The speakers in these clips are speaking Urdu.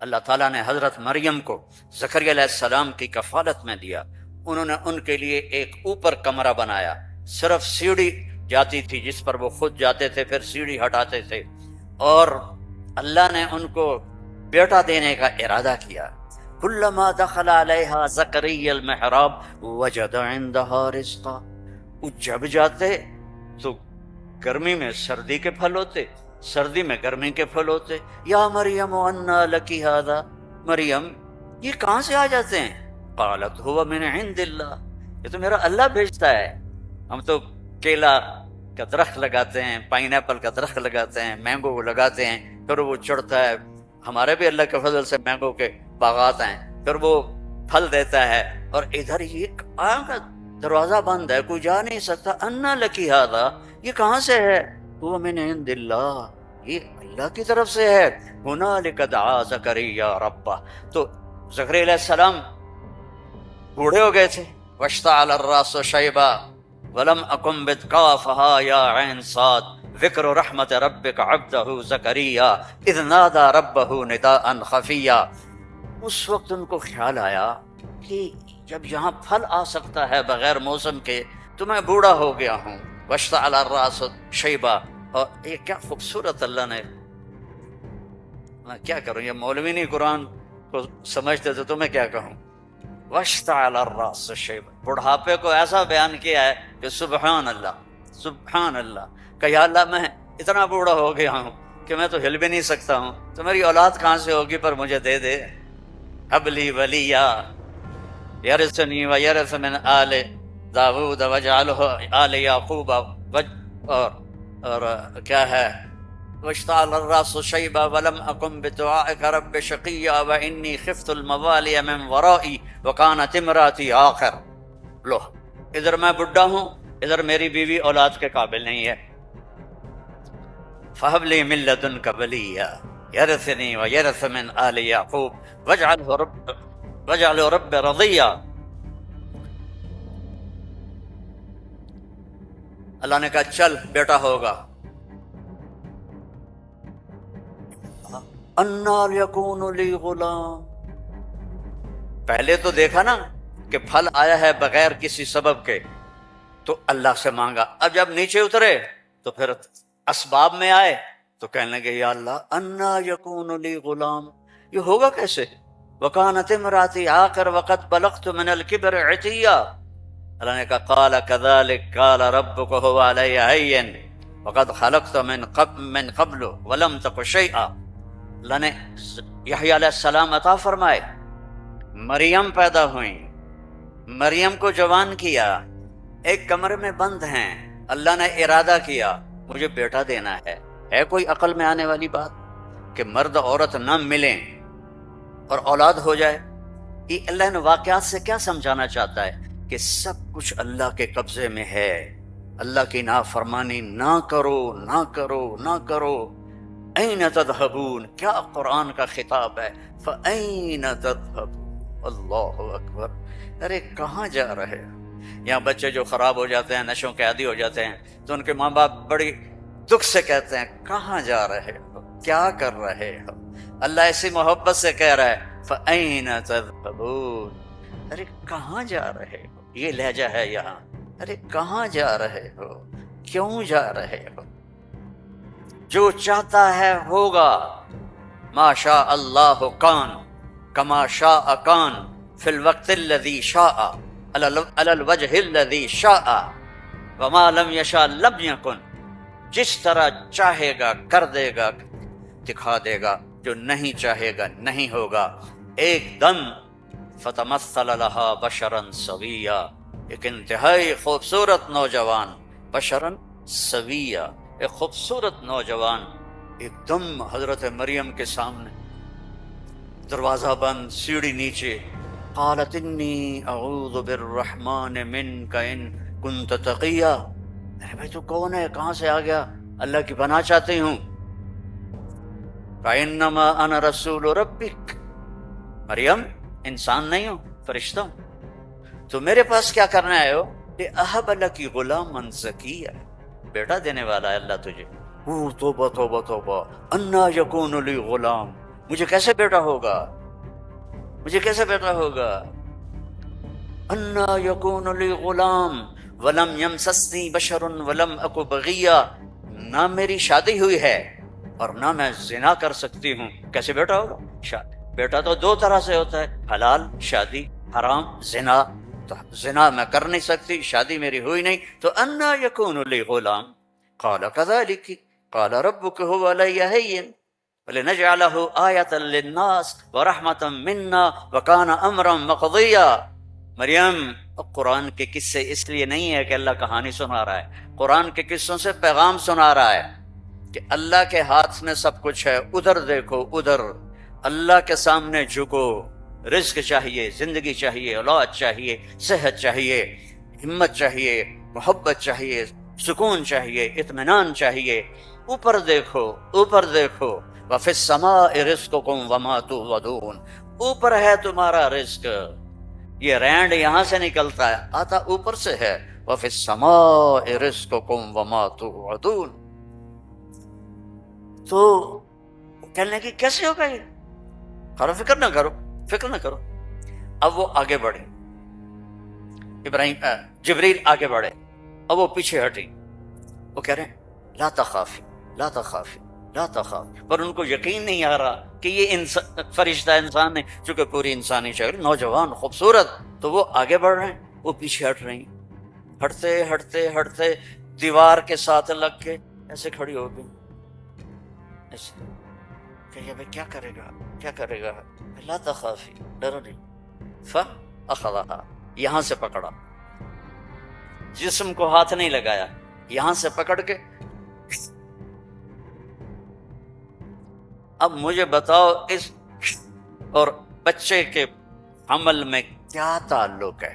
اللہ تعالیٰ نے حضرت مریم کو زکریا علیہ السلام کی کفالت میں دیا. انہوں نے ان کے لیے ایک اوپر کمرہ بنایا، صرف سیڑھی جاتی تھی جس پر وہ خود جاتے تھے، پھر سیڑھی ہٹاتے تھے، اور اللہ نے ان کو بیٹا دینے کا ارادہ کیا. کلما دخل علیہا زکریا المحراب وجد عندہا رزقا. وہ جب جاتے تو گرمی میں سردی کے پھل ہوتے، سردی میں گرمی کے پھل ہوتے. یا مریم انا لکی ھذا، مریم یہ کہاں سے آ جاتے ہیں؟ قالت هو من عند اللہ، یہ تو میرا اللہ بھیجتا ہے. ہم تو کیلا کا درخت لگاتے ہیں، پائن ایپل کا درخت لگاتے ہیں، مینگو کو لگاتے ہیں، پھر وہ چڑھتا ہے. ہمارے بھی اللہ کے فضل سے مینگو کے باغات ہیں، پھر وہ پھل دیتا ہے. اور ادھر یہ آنکھ کا دروازہ بند ہے، کوئی جا نہیں سکتا. انا لکی ھذا، یہ کہاں سے ہے؟ وہ من عند اللہ، یہ اللہ کی طرف سے ہے. ہنالک دعا زکریا ربہ. تو زکریا علیہ السلام بوڑھے ہو گئے تھے. واشتعل الراس شیبا ولم اکن بتقافہا یا عین صاد ذکر رحمت ربک عبدہ زکریا اذ نادى ربہ نداء خفیا. اس وقت ان کو خیال آیا کہ جب یہاں پھل آ سکتا ہے بغیر موسم کے تو میں بوڑھا ہو گیا ہوں. واشتعل الراس شیبا. اور یہ کیا خوبصورت اللہ نے، میں کیا کروں، یہ مولوی نہیں قرآن کو سمجھتے تو میں کیا کہوں. واشتعل الراس شیبا، بڑھاپے کو ایسا بیان کیا ہے کہ سبحان اللہ، سبحان اللہ. کہ یا اللہ میں اتنا بوڑھا ہو گیا ہوں کہ میں تو ہل بھی نہیں سکتا ہوں، تو میری اولاد کہاں سے ہوگی، پر مجھے دے دے. هب لی ولیا یرثنی ویرث من آل داود واجعلہ آل یعقوب. اور کیا ہے، واشتعل الراس شیبا ولم اکن بدعائک رب شقیا وانی خفت الموالی من ورائی وکانت امراتی آخر. لو ادھر میں بڈھا ہوں، ادھر میری بیوی اولاد کے قابل نہیں ہے. فہب لی من لدنک ولیا یرثنی ویرث من آل یعقوب واجعلہ رب رضیا. اللہ نے کہا چل بیٹا ہوگا. انا یکون لی غلام. پہلے تو دیکھا نا کہ پھل آیا ہے بغیر کسی سبب کے، تو اللہ سے مانگا. اب جب نیچے اترے تو پھر اسباب میں آئے تو کہنے لگے یا اللہ انا یکون لی غلام، یہ ہوگا کیسے؟ وکانت امراتی عاقر وقد بلغت من الکبر عتیا. اللہ نے کہا قال کذالک قال ربک هو علی ہین وقد خلقت من قبل ولم تک شیئا. اللہ نے یحییٰ علیہ السلام عطا فرمائے، مریم پیدا ہوئیں، مریم کو جوان کیا، ایک کمرے میں بند ہیں. اللہ نے ارادہ کیا مجھے بیٹا دینا ہے. ہے کوئی عقل میں آنے والی بات کہ مرد عورت نہ ملیں اور اولاد ہو جائے؟ یہ اللہ نے واقعات سے کیا سمجھانا چاہتا ہے کہ سب کچھ اللہ کے قبضے میں ہے. اللہ کی نافرمانی نہ کرو، نہ کرو، نہ کرو. این تذہبون، کیا قرآن کا خطاب ہے. فَأَيْنَ تَذْهَبُونَ، اللہ اکبر. ارے کہاں جا رہے ہو؟ یہاں بچے جو خراب ہو جاتے ہیں، نشوں کے عادی ہو جاتے ہیں، تو ان کے ماں باپ بڑی دکھ سے کہتے ہیں کہاں جا رہے ہو، کیا کر رہے ہو. اللہ ایسی محبت سے کہہ رہا ہے فَأَيْنَ تَذْهَبُونَ، ارے کہاں جا رہے ہو. یہ لہجہ ہے یہاں، ارے کہاں جا رہے ہو، کیوں جا رہے ہو. جو چاہتا ہے ہوگا. ما شاء اللہ کان کما شاء کان فی الوقت الذی شاء علی الوجہ الذی شاء وما لم یشاء لم یکن. جس طرح چاہے گا کر دے گا، دکھا دے گا، جو نہیں چاہے گا نہیں ہوگا. ایک دم فتمثل لها بشرا سویا، ایک انتہائی خوبصورت نوجوان، بشرا سویا، ایک خوبصورت نوجوان ایک دم حضرت مریم کے سامنے. دروازہ بند، سیڑھی نیچے. قالت انی اعوذ بالرحمن منک ان کنت تقیا. ارے بھائی تو کون ہے، کہاں سے آ گیا؟ اللہ کی پناہ چاہتی ہوں. فانما انا رسول ربک. مریم انسان نہیں ہوں، فرشتہ ہوں. تو میرے پاس کیا کرنا ہے ہو؟ اہب لکی غلاما زکیا، بیٹا دینے والا ہے اللہ تجھے. توبہ توبہ توبہ. انا یکون لی غلام، مجھے کیسے بیٹا ہوگا، مجھے کیسے بیٹا ہوگا؟ انا یکون لی غلام ولم یمسسنی بشر ولم اک بغیا، نہ میری شادی ہوئی ہے اور نہ میں زنا کر سکتی ہوں، کیسے بیٹا ہوگا؟ بیٹا تو دو طرح سے ہوتا ہے، حلال شادی، حرام زنا، تو زنا میں کر نہیں سکتی، شادی میری ہوئی نہیں، تو انا یکون لی غلام قال کذلک قال ربک هو علی هین ولنجعله آیۃ للناس ورحمۃ منا وکان امرا مقضیا۔ مریم، قرآن کے قصے اس لیے نہیں ہے کہ اللہ کہانی سنا رہا ہے، قرآن کے قصوں سے پیغام سنا رہا ہے کہ اللہ کے ہاتھ میں سب کچھ ہے، ادھر دیکھو ادھر، اللہ کے سامنے جھکو، رزق چاہیے، زندگی چاہیے، اولاد چاہیے، صحت چاہیے، ہمت چاہیے، محبت چاہیے، سکون چاہیے، اطمینان چاہیے، اوپر دیکھو، اوپر دیکھو، وَفِي السَّمَاءِ رِزْقُكُمْ وَمَا تُوعَدُونَ، اوپر ہے تمہارا رزق، یہ رینڈ یہاں سے نکلتا ہے، آتا اوپر سے ہے، وَفِي السَّمَاءِ رِزْقُكُمْ وَمَا تُوعَدُونَ۔ تو کہنے کی کیسے ہوگا یہ؟ کرو فکر نہ کرو، فکر نہ کرو۔ اب وہ آگے بڑھے، جبریل آگے بڑھے، اب وہ پیچھے ہٹی، وہ کہہ رہے ہیں لا تخافی لا تخافی لا تخافی، پر ان کو یقین نہیں آ رہا کہ یہ فرشتہ انسان ہے، چونکہ پوری انسانی شکل، نوجوان، خوبصورت، تو وہ آگے بڑھ رہے ہیں، وہ پیچھے ہٹ رہی ہیں، ہٹتے ہٹتے ہٹتے دیوار کے ساتھ لگ کے ایسے کھڑی ہو گئی، ایسے کہ یہ بھائی کیا کرے گا، کیا کرے گا؟ لا تخافی، ڈرو نہیں، فاخذھا، یہاں سے پکڑا، جسم کو ہاتھ نہیں لگایا، یہاں سے پکڑ کے، اب مجھے بتاؤ اس اور بچے کے حمل میں کیا تعلق ہے؟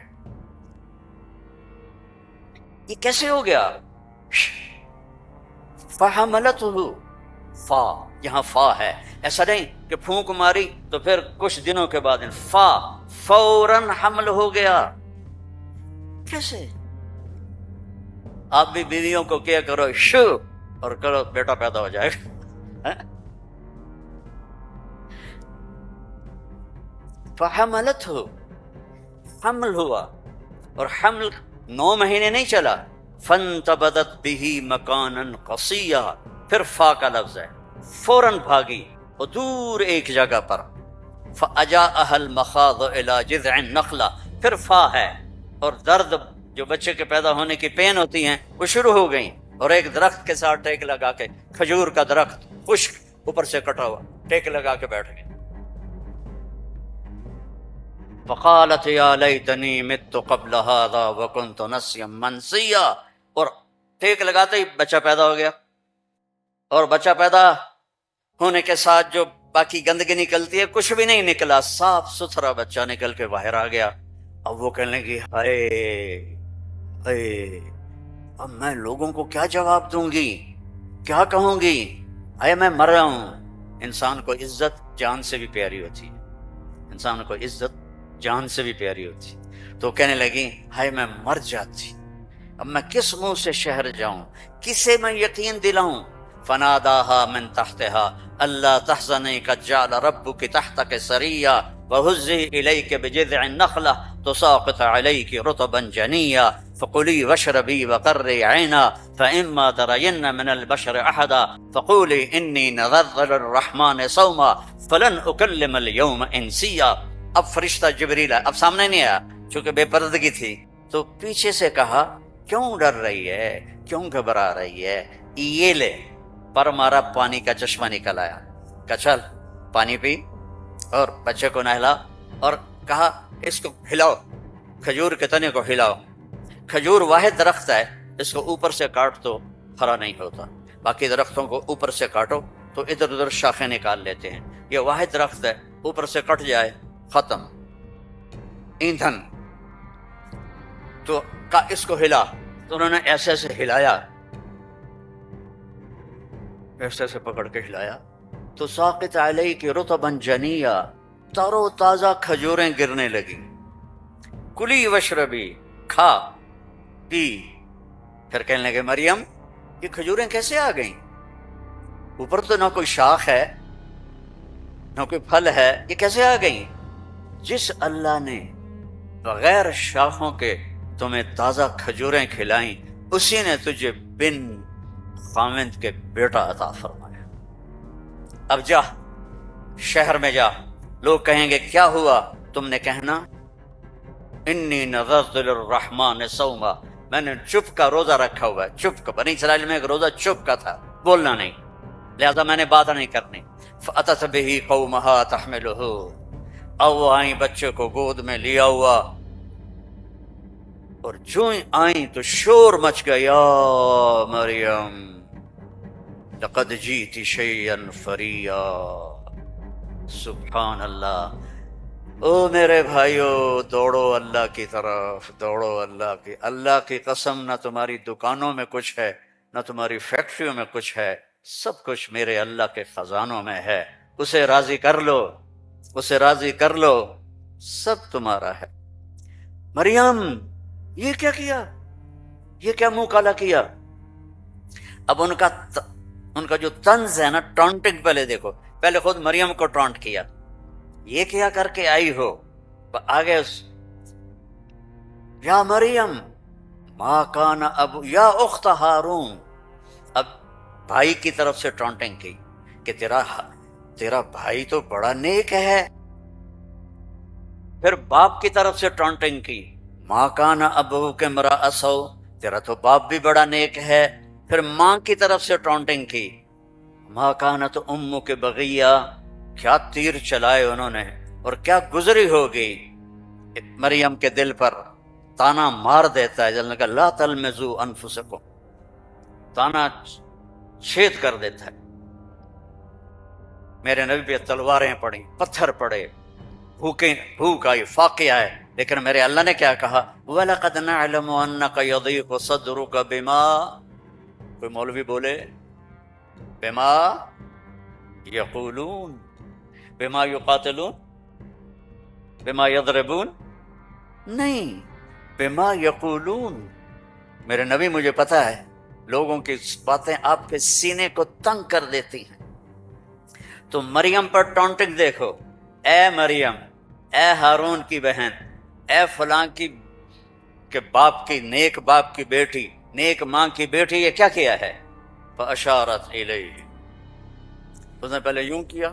یہ کیسے ہو گیا؟ فحملتہ، فا، یہاں فا ہے، ایسا نہیں کہ پھونک ماری تو پھر کچھ دنوں کے بعد فا، فوراً حمل ہو گیا۔ کیسے؟ آپ بھی بیویوں کو کیا کرو شو اور کرو بیٹا پیدا ہو جائے گا۔ فحملتہ، حمل ہوا، اور حمل 9 مہینے نہیں چلا، فانتبذت بہ مکانا قصیا، پھر فا کا لفظ ہے، فوراً بھاگی اور دور ایک جگہ پر، فاجاءها المخاض الى جذع النخلہ، پھر فا ہے، اور درد جو بچے کے پیدا ہونے کی پین ہوتی ہیں وہ شروع ہو گئیں، اور ایک درخت کے ساتھ ٹیک لگا کے، کھجور کا درخت خشک اوپر سے کٹا ہوا، ٹیک لگا کے بیٹھ گئے۔ فقالت یا لیتنی مت قبل هذا وکنت نسیا منسیا، اور ٹیک لگاتے ہی بچہ پیدا ہو گیا، اور بچہ پیدا ہونے کے ساتھ جو باقی گندگی نکلتی ہے کچھ بھی نہیں نکلا، صاف ستھرا بچہ نکل کے باہر آ گیا۔ اب وہ کہنے لگی ہائے ہائے، اب میں لوگوں کو کیا جواب دوں گی، کیا کہوں گی، ہائے میں مر رہا ہوں۔ انسان کو عزت جان سے بھی پیاری ہوتی ہے، انسان کو عزت جان سے بھی پیاری ہوتی، تو کہنے لگی ہائے میں مر جاتی، اب میں کس منہ سے شہر جاؤں، کسے میں یقین دلاؤں؟ فناداها من تحتها الا تحزني قد جعل ربك تحتك سريا وهزي اليك بجذع النخله تساقط عليك رطبا جنيا فكلي واشربي وقري عينا فاما ترين من البشر احدا فقولي اني نذرت للرحمن صوما فلن اكلم اليوم انسيا۔ اب فرشتہ جبریل اب سامنے نہیں آیا، چونکہ بے پردگی تھی، تو پیچھے سے کہا کیوں ڈر رہی ہے، کیوں گھبرا رہی ہے، یہ لے، پر مارا، پانی کا چشمہ نکل آیا، کہا چل پانی پی، اور بچے کو نہلا، اور کہا اس کو ہلاؤ، کھجور کے تنے کو ہلاؤ، کھجور واحد درخت ہے، اس کو اوپر سے کاٹ تو ہرا نہیں ہوتا، باقی درختوں کو اوپر سے کاٹو تو ادھر ادھر شاخیں نکال لیتے ہیں، یہ واحد درخت ہے، اوپر سے کٹ جائے ختم، ایندھن۔ تو کہا اس کو ہلا، تو انہوں نے ایسے ایسے ہلایا، ایسے ایسے پکڑ کے ہلایا، تو ساقط علیک رطبا جنیا، تر و تازہ کھجوریں گرنے لگی، کلی وشربی، کھا پی۔ پھر کہنے لگے مریم یہ کھجوریں کیسے آ گئیں؟ اوپر تو نہ کوئی شاخ ہے، نہ کوئی پھل ہے، یہ کیسے آ گئی؟ جس اللہ نے بغیر شاخوں کے تمہیں تازہ کھجوریں کھلائیں، اسی نے تجھے بن خاوند کے بیٹا عطا فرمایا۔ اب جا شہر میں جا، لوگ کہیں گے کیا ہوا؟ تم نے کہنا انی نذرت للرحمن صوما، میں نے چپ کا روزہ رکھا ہوا ہے۔ چپ کا، بنی اسرائیل میں ایک روزہ چپ کا تھا، بولنا نہیں، لہذا میں نے بات نہیں کرنی۔ فأتت به قومها تحملہ، اب وہ آئیں بچے کو گود میں لیا ہوا، اور جو ہی آئیں تو شور مچ گیا، یا مریم لقد جیت شیئا فریا۔ سبحان اللہ۔ او میرے بھائیو، دوڑو اللہ کی طرف، دوڑو اللہ کی قسم، نہ تمہاری دکانوں میں کچھ ہے، نہ تمہاری فیکٹریوں میں کچھ ہے، سب کچھ میرے اللہ کے خزانوں میں ہے۔ اسے راضی کر لو، اسے راضی کر لو، سب تمہارا ہے۔ مریم یہ کیا کیا؟ یہ کیا منہ کالا کیا؟ اب ان کا جو طنز ہے نا، ٹانٹنگ، پہلے دیکھو، پہلے خود مریم کو ٹانٹ کیا، یہ کیا کر کے آئی ہو؟ آگے یا مریم ما کان ابو یا اخت ہارون، اب بھائی کی طرف سے ٹانٹنگ کی کہ تیرا بھائی تو بڑا نیک ہے۔ پھر باپ کی طرف سے ٹانٹنگ کی، ما کان ابوک امرأ سوء، تیرا تو باپ بھی بڑا نیک ہے۔ پھر ماں کی طرف سے ٹانٹنگ کی، ما کانت امک بغیہ، کیا تیر چلائے انہوں نے، اور کیا گزری ہوگی مریم کے دل پر، تانا مار دیتا ہے، جلنے کا لا تلمزوا انفسکم، تانا چھید کر دیتا ہے۔ میرے نبی پہ تلواریں پڑیں، پتھر پڑے، بھوک آئی، فاقے آئے، لیکن میرے اللہ نے کیا کہا؟ وَلَقَدْ نَعْلَمُ أَنَّكَ يَضِيقُ صَدْرُكَ بِمَا، کوئی مولوی بولے بِمَا يَقُولُونَ، بِمَا يُقَاتِلُونَ، بِمَا يَضْرِبُونَ، نہیں، بِمَا يَقُولُونَ۔ میرے نبی، مجھے پتا ہے لوگوں کی باتیں آپ کے سینے کو تنگ کر دیتی ہیں، تو مریم پر ٹانٹنگ دیکھو، اے مریم، اے ہارون کی بہن، اے فلاں کی کہ باپ کی، نیک باپ کی بیٹی، نیک ماں کی بیٹی، یہ کیا کیا ہے؟ فَأَشَارَتْ إِلَيْهِ، اس نے پہلے یوں کیا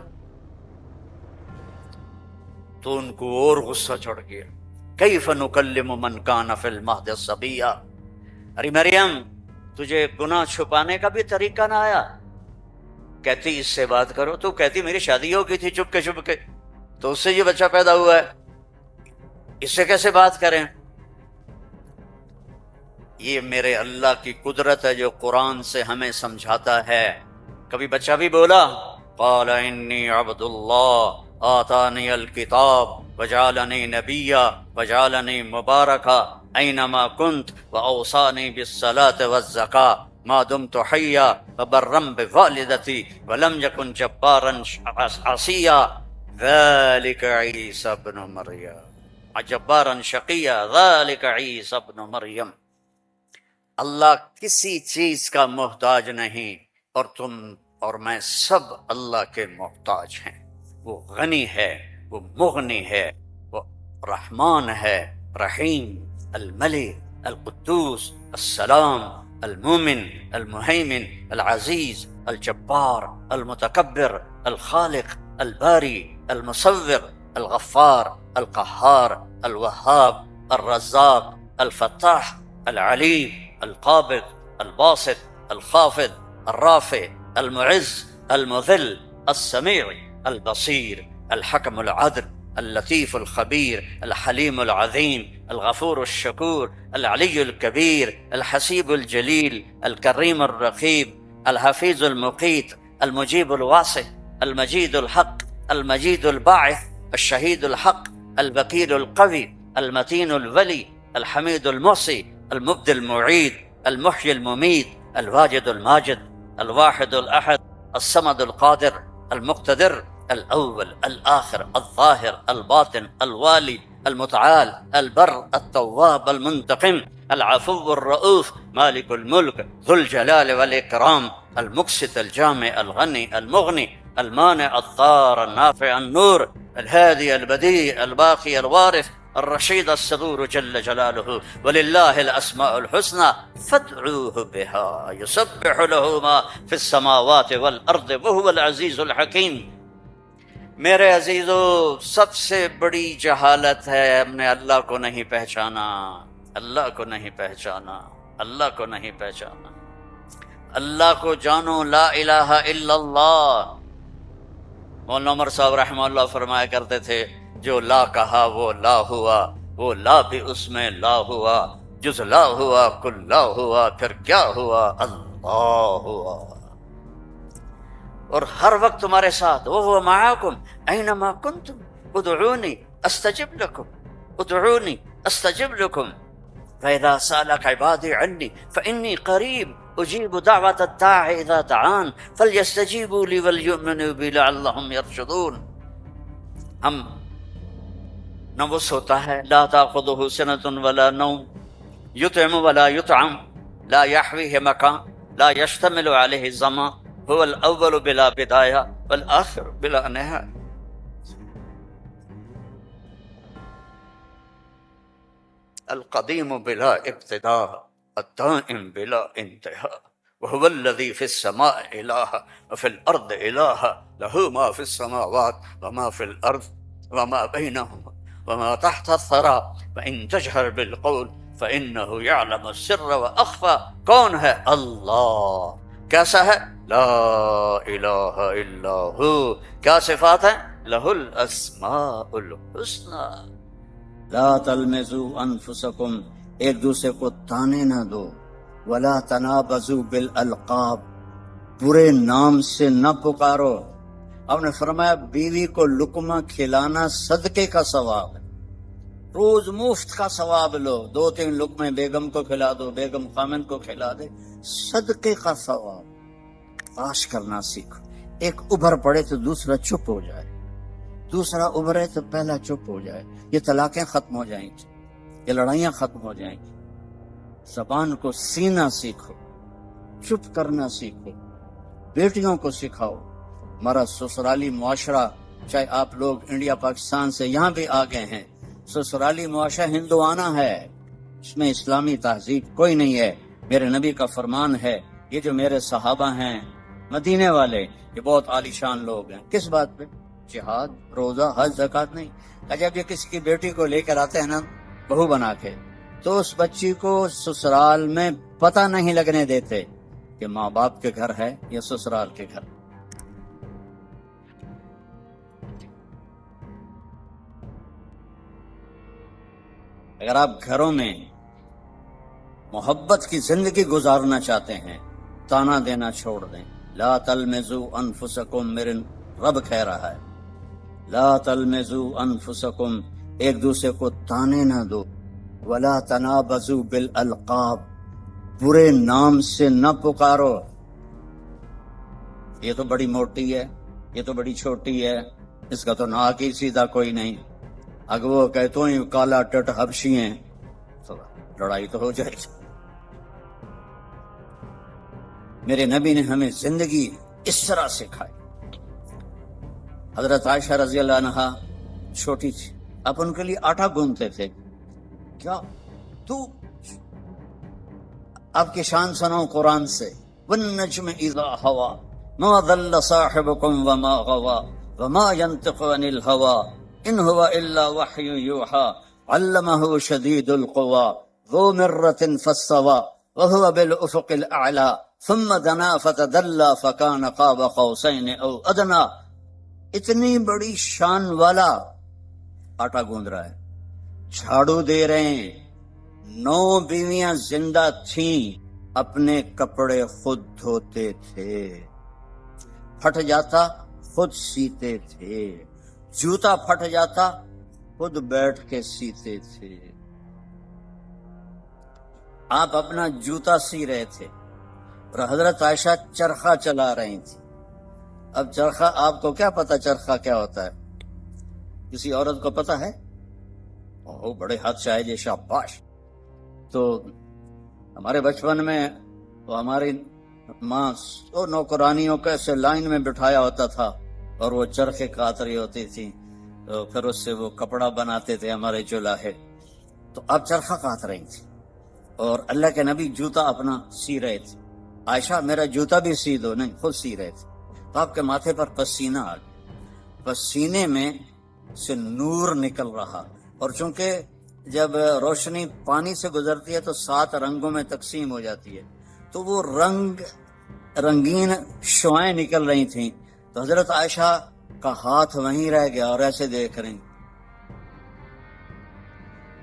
تو ان کو اور غصہ چڑھ گیا۔ كَيْفَ نُكَلِّمُ مَنْ كَانَ فِي الْمَهْدِ صَبِيًّا، ارے مریم تجھے گناہ چھپانے کا بھی طریقہ نہ آیا؟ کہتی اس سے بات کرو، تو کہتی میری شادی ہو گئی تھی چپ کے، تو اس سے یہ بچہ پیدا ہوا ہے، اس سے کیسے بات کریں؟ یہ میرے اللہ کی قدرت ہے جو قرآن سے ہمیں سمجھاتا ہے۔ کبھی بچہ بھی بولا قال انی عبد اللہ آتانی الکتاب وجعلنی نبیا وجعلنی مبارکا اینما کنت واوصانی بالصلاة والزکاة ما دمت حیا وبرا بوالدتی ولم یکن جبارا عصیا ذلك عیسی ابن مریم، جبارا شقیا ذلك عیسی ابن مریم۔ اللہ کسی چیز کا محتاج نہیں، اور تم اور میں سب اللہ کے محتاج ہیں۔ وہ غنی ہے، وہ مغنی ہے، وہ رحمان ہے، رحیم، الملک، القدوس، السلام، المومن، المہیمن، العزیز، الجبار، المتکبر، الخالق، الباری، المصور، الغفار، القہار، الوہاب، الرزاق، الفتاح، العلیم، القابض، الباسط، الخافض، الرافع، المعز، المذل، السمیع، البصیر، الحکم العدل، اللطیف الخبیر، الحلیم العظیم، الغفور الشکور، العلی الکبیر، الحسیب الجلیل، الکریم الرقیب، الحفیظ المقیت، المجیب الواسع، المجید الحق، المجید الباعث، الشہید الحق، الوکیل القوی، المتین الولی، الحمید المحصی، المبدی المعید، المحیی الممید، الواجد الماجد، الواحد الأحد، الصمد القادر، المقتدر، الأول الآخر الظاهر الباطن الوالي المتعال البر التواب المنتقم العفو الرؤوف مالك الملك ذو الجلال والإكرام المقسط الجامع الغني المغني المانع الضار النافع النور الهادي البديع الباقي الوارث الرشيد الصبور جل جلاله ولله الأسماء الحسنى فادعوه بها يسبح له ما في السماوات والأرض وهو العزيز الحكيم۔ میرے عزیزو، سب سے بڑی جہالت ہے ہم نے اللہ کو نہیں پہچانا، اللہ کو نہیں پہچانا، اللہ کو نہیں پہچانا۔ اللہ کو جانو، لا الہ الا اللہ۔ مولانا عمر صاحب رحمہ اللہ فرمایا کرتے تھے، جو لا کہا وہ لا ہوا، وہ لا بھی اس میں لا ہوا، جز لا ہوا کل لا ہوا، پھر کیا ہوا؟ اللہ ہوا۔ اور ہر وقت تمہارے ساتھ، وَهُوَ مَعَكُمْ أَيْنَمَا كُنْتُمْ ادْعُونِي أَسْتَجِبْ لَكُمْ ادْعُونِي أَسْتَجِبْ لَكُمْ فَإِذَا سَأَلَكَ عِبَادِي عَنِّي فَإِنِّي قَرِيبٌ أُجِيبُ دَعْوَةَ الدَّاعِ إِذَا دَعَانِ فَلْيَسْتَجِيبُوا لِي وَلْيُؤْمِنُوا بِي لَعَلَّهُمْ يَرْشُدُونَ۔ ہم نہ وہ سوتا ہے، لا تأخذه سنة ولا نوم، يطعم ولا يطعم، لا يحويه مكان، لا يشتمل عليه الزمان، هو الأول بلا بداية والآخر بلا نهاية۔ القديم بلا ابتداء الدائم بلا انتهاء، وهو الذي في السماء إله وفي الأرض إله، له ما في السماوات وما في الأرض وما بينهما وما تحت الثرى، وإن تجهر بالقول فإنه يعلم السر وأخفى۔ کون ہے؟ اللہ۔ کیسا ہے؟ لا الہ الا ہو۔ کیا صفات ہیں؟ لہ الاسماء الحسنى۔ لا تلمزوا انفسکم، ایک دوسرے کو تانے نہ دو، ولا تنابزوا بالالقاب، برے نام سے نہ پکارو۔ آپ نے فرمایا بیوی کو لقمہ کھلانا صدقے کا ثواب ہے، روز مفت کا ثواب لو، 2-3 لقمے بیگم کو کھلا دو، بیگم خامن کو کھلا دے، صدقے کا ثواب۔ باش کرنا سیکھو، ایک ابھر پڑے تو دوسرا چپ ہو جائے، دوسرا ابھرے تو پہلا چپ ہو جائے، یہ طلاقیں ختم ہو جائیں گی، یہ لڑائیاں ختم ہو جائیں گی۔ زبان کو سینا سیکھو، چپ کرنا سیکھو، بیٹیوں کو سکھاؤ۔ ہمارا سسرالی معاشرہ، چاہے آپ لوگ انڈیا پاکستان سے یہاں بھی آ گئے ہیں، سسرالی معاشرہ ہندوانہ ہے، اس میں اسلامی تہذیب کوئی نہیں ہے۔ میرے نبی کا فرمان ہے، یہ جو میرے صحابہ ہیں مدینے والے، یہ بہت عالی شان لوگ ہیں۔ کس بات پہ؟ جہاد، روزہ، حج، زکوٰۃ نہیں۔ جب یہ کسی کی بیٹی کو لے کر آتے ہیں نا بہو بنا کے، تو اس بچی کو سسرال میں پتہ نہیں لگنے دیتے کہ ماں باپ کے گھر ہے یا سسرال کے گھر۔ اگر آپ گھروں میں محبت کی زندگی گزارنا چاہتے ہیں، تانا دینا چھوڑ دیں۔ لا تلمزوا انفسکم، میرے رب کہہ رہا ہے، لا تلمزوا انفسکم، ایک دوسرے کو تانے نہ دو، ولا تنابزوا بالالقاب، برے نام سے نہ پکارو۔ یہ تو بڑی موٹی ہے، یہ تو بڑی چھوٹی ہے، اس کا تو ناک ہی سیدھا کوئی نہیں، اگر وہ کہتے ہیں کالا ٹٹ حبشی ہیں تو لڑائی تو ہو جائے گی۔ میرے نبی نے ہمیں زندگی اس طرح سکھائی۔ حضرت عائشہ رضی اللہ عنہا چھوٹی تھی، آپ ان کے لیے آٹا گوندتے تھے۔ کیا تو آپ کی شان سناؤ قرآن سے، والنجم اذا ہوا ما ضل صاحبكم وما غوا وما ينطق عن الهوى ان هو الا وحي يوحى علمه شديد القوى ذو مرة فاستوى وهو بالافق الاعلى ثم دنا فتدلى فكان قاب قوسين او ادنى۔ اتنی بڑی شان والا آٹا گوند رہا ہے، جھاڑو دے رہے ہیں۔ 9 بیویاں زندہ تھیں، اپنے کپڑے خود دھوتے تھے، پھٹ جاتا خود سیتے تھے، جوتا پھٹ جاتا خود بیٹھ کے سیتے تھے۔ آپ اپنا جوتا سی رہے تھے اور حضرت عائشہ چرخہ چلا رہی تھی۔ اب چرخہ، آپ کو کیا پتا چرخہ کیا ہوتا ہے؟ کسی عورت کو پتا ہے؟ اوہ بڑے ہاتھ شاید، یہ شاباش۔ تو ہمارے بچپن میں تو ہماری ماں نوکرانیوں کو ایسے لائن میں بٹھایا ہوتا تھا اور وہ چرخے کاٹ رہی ہوتی تھی، تو پھر اس سے وہ کپڑا بناتے تھے ہمارے چولاہے، تو اب چرخہ کاٹ رہی تھی، اور اللہ کے نبی جوتا اپنا سی رہے تھے۔ عائشہ میرا جوتا بھی سی دو، نہیں خود سی رہے تھے، تو آپ کے ماتھے پر پسینہ آ گیا، پسینے میں سے نور نکل رہا، اور چونکہ جب روشنی پانی سے گزرتی ہے تو 7 رنگوں میں تقسیم ہو جاتی ہے، تو وہ رنگین شعائیں نکل رہی تھیں، تو حضرت عائشہ کا ہاتھ وہیں رہ گیا اور ایسے دیکھ رہی۔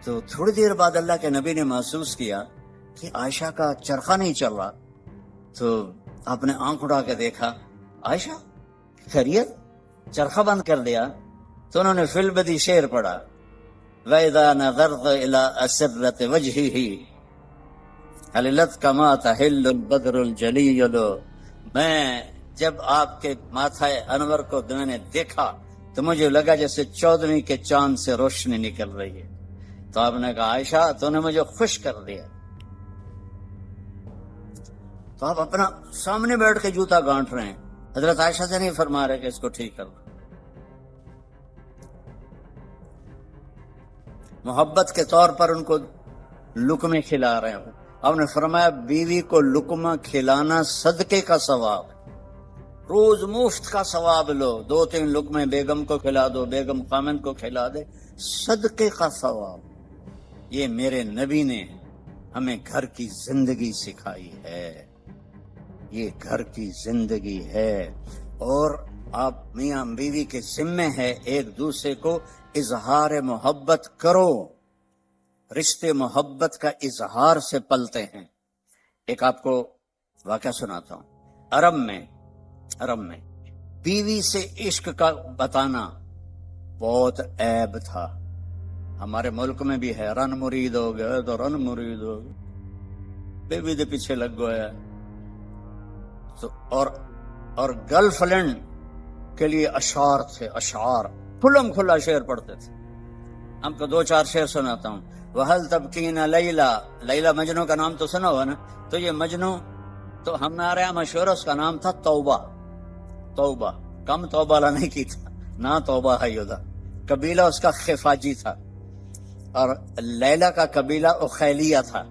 تو تھوڑی دیر بعد اللہ کے نبی نے محسوس کیا کہ عائشہ کا چرخہ نہیں چل رہا، تو آپ نے آنکھ اٹھا کے دیکھا، عائشہ خیریت؟ چرخہ بند کر دیا؟ تو انہوں نے فی البدی شعر پڑھا، وَإِذَا نَظَرْتَ إِلَىٰ أَسِرَّةِ وَجْهِهِ حَلِلَتْ كَمَا تَحِلُّ الْبَدْرُ الْجَلِيُّ۔ میں جب آپ کے ماتھا انور کو میں نے دیکھا تو مجھے لگا جیسے 14ویں کے چاند سے روشنی نکل رہی ہے۔ تو آپ نے کہا عائشہ تو نے مجھے خوش کر دیا۔ تو آپ اپنا سامنے بیٹھ کے جوتا گانٹ رہے ہیں، حضرت عائشہ سے نہیں فرما رہے کہ اس کو ٹھیک کر دو۔ محبت کے طور پر ان کو لقمے کھلا رہے ہوں۔ آپ نے فرمایا بیوی کو لقمہ کھلانا صدقے کا ثواب، روز مفت کا ثواب لو، 2-3 لقمے بیگم کو کھلا دو، بیگم خامن کو کھلا دے، صدقے کا ثواب۔ یہ میرے نبی نے ہمیں گھر کی زندگی سکھائی ہے، یہ گھر کی زندگی ہے، اور آپ میاں بیوی کے ذمے ہے ایک دوسرے کو اظہار محبت کرو۔ رشتے محبت کا اظہار سے پلتے ہیں۔ ایک آپ کو واقعہ سناتا ہوں۔ عرب میں بیوی سے عشق کا بتانا بہت عیب تھا۔ ہمارے ملک میں بھی ہے، رن مرید ہو گئے تو رن مرید ہو گئے، بیوی دے پیچھے لگ گیا۔ تو اور گرل فرینڈ کے لیے اشعار تھے، اشعار کھلم کھلا شعر پڑھتے تھے۔ ہم کو 2-4 شعر سناتا ہوں۔ وَهَلْ تَبْكِينَ لَيْلَا، لیلہ مجنو کا نام تو سنا ہوا نا؟ تو یہ مجنو تو ہمارے یہاں مشہور، اس کا نام تھا توبہ، کم توبہ لا نہیں کی تھا، نہ توبہ ہے یودا، قبیلہ اس کا خفاجی تھا، اور لیلہ کا قبیلہ اخیلیہ تھا۔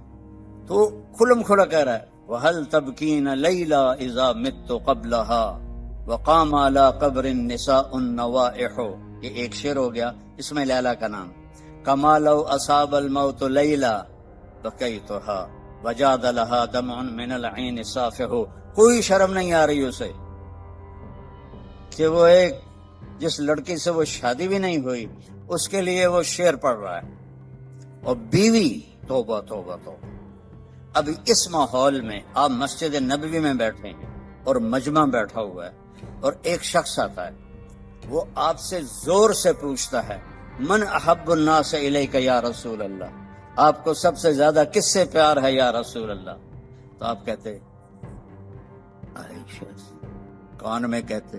تو کھلم کھلا کہہ رہا ہے وَهَلْ تَبْكِينَ لَيْلَا إِذَا مِتُّ قَبْلَهَا وَقَامَ عَلَىٰ قَبْرِ النِّسَاءُ النَّوَائِحُ۔ یہ ایک شعر ہو گیا، اس میں لیلہ کا نام۔ كَمَا لَوْ أَصَابَ الْمَوْتُ لَيْلَا بَكَيْتُهَا وَجَادَ لَهَا دَمْعٌ مِّنَ الْعَيْنِ صَافِحُ۔ کوئی شرم نہیں آ رہی اسے کہ وہ ایک جس لڑکی سے وہ شادی بھی نہیں ہوئی اس کے لیے وہ شعر پڑھ رہا ہے، اور بیوی توبہ توبہ توبہ۔ ابھی اس ماحول میں آپ مسجد نبوی میں بیٹھے ہیں اور مجمع بیٹھا ہوا ہے، اور ایک شخص آتا ہے، وہ آپ سے زور سے پوچھتا ہے من احب الناس الیک یا رسول اللہ، آپ کو سب سے زیادہ کس سے پیار ہے یا رسول اللہ؟ تو آپ کہتے عائشہ، کان میں کہتے